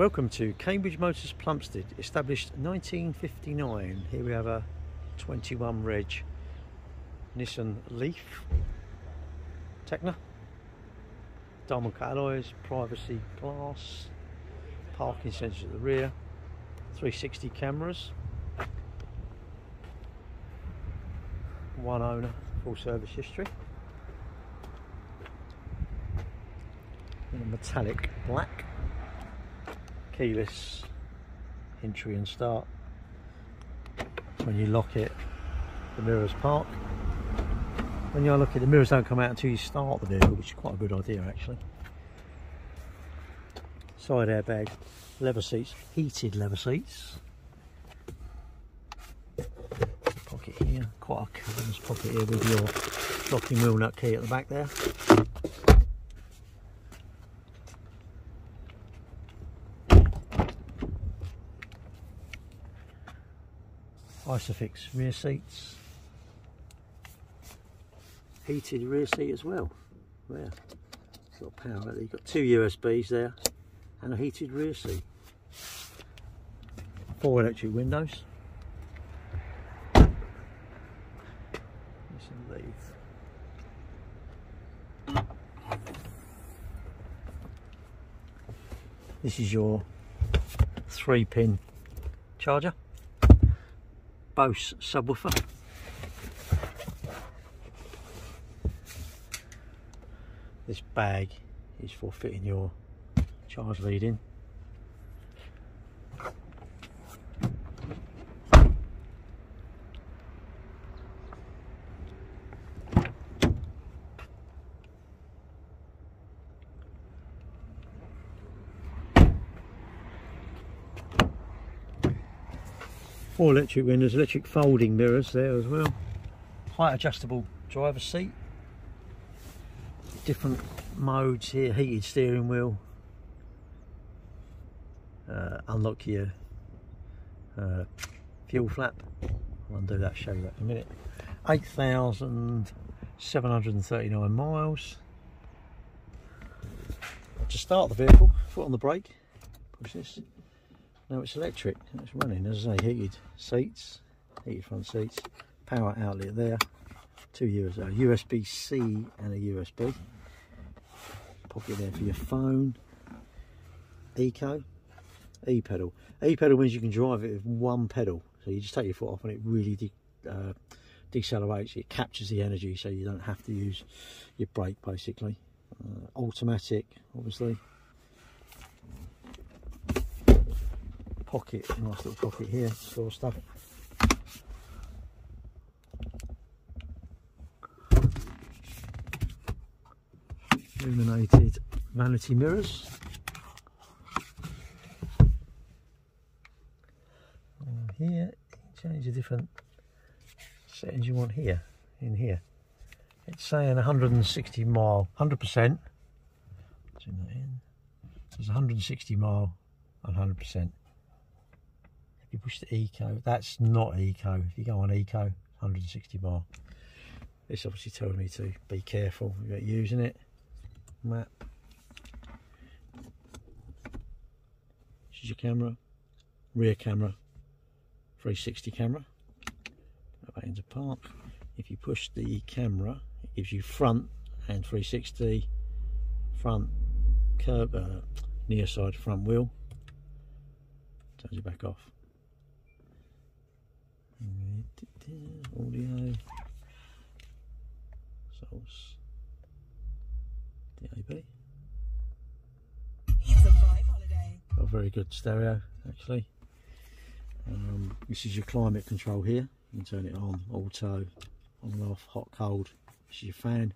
Welcome to Cambridge Motors Plumstead, established 1959. Here we have a 21 reg Nissan Leaf, Tekna, diamond cut alloys, privacy glass, parking sensors at the rear, 360 cameras, one owner, full service history, in a metallic black. Keyless entry and start. When you lock it, the mirrors park. When you unlock it, the mirrors don't come out until you start the vehicle, which is quite a good idea actually. Side airbag, leather seats, heated leather seats. Pocket here, quite a cavernous pocket here with your locking wheel nut key at the back there. Isofix rear seats, heated rear seat as well. There, it's got power there. You've got two USBs there and a heated rear seat. 4 electric windows. This is your 3-pin charger. Bose subwoofer. This bag is for fitting your charge lead in. Four electric windows, electric folding mirrors there as well. Height adjustable driver's seat. Different modes here, heated steering wheel. Unlock your fuel flap. I'll undo that, show you that in a minute. 8,739 miles. To start the vehicle, foot on the brake, push this. Now it's electric, it's running, as I say, heated seats, heated front seats, power outlet there, two USB-C and a USB, pocket there for your phone, eco, e-pedal. E-pedal means you can drive it with one pedal, so you just take your foot off and it really decelerates, it captures the energy so you don't have to use your brake basically. Automatic, obviously. Pocket, nice little pocket here, store stuff. Illuminated vanity mirrors. And here, change the different settings you want here, in here. It's saying 160 mile, 100%. Zoom that in. So it's 160 mile and 100%. You push the eco, that's not eco. If you go on eco, 160 mile. This obviously tells me to be careful about using it. Map. This is your camera, rear camera, 360 camera. Put that into park. If you push the camera, it gives you front and 360, front curb, near side front wheel. Turns you back off. Audio, source, DAB. It's a vibe holiday. Got a very good stereo actually. This is your climate control here. You can turn it on, auto, on and off, hot, cold. This is your fan,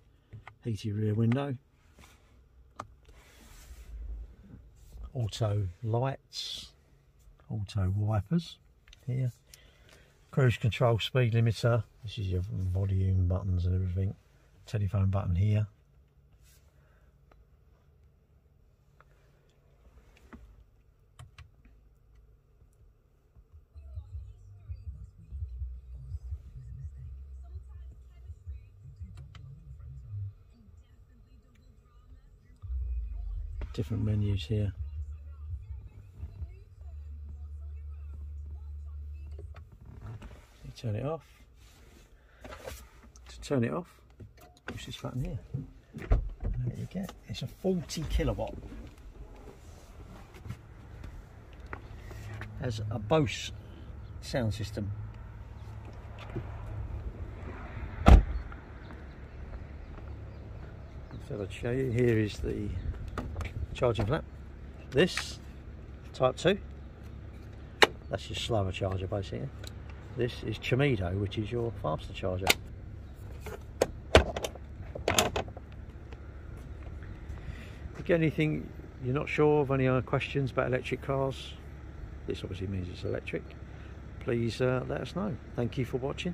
heated rear window, auto lights, auto wipers here. Cruise control, speed limiter. This is your volume buttons and everything. Telephone button here. Different menus here. turn it off. To turn it off, push this button here. And there you get. It's a 40 kilowatt. Has a Bose sound system. So I'll show you. Here is the charging flap. This type 2. That's your slower charger basically. This is Chimido, which is your faster charger. If you get anything you're not sure of, any other questions about electric cars, this obviously means it's electric, please let us know. Thank you for watching.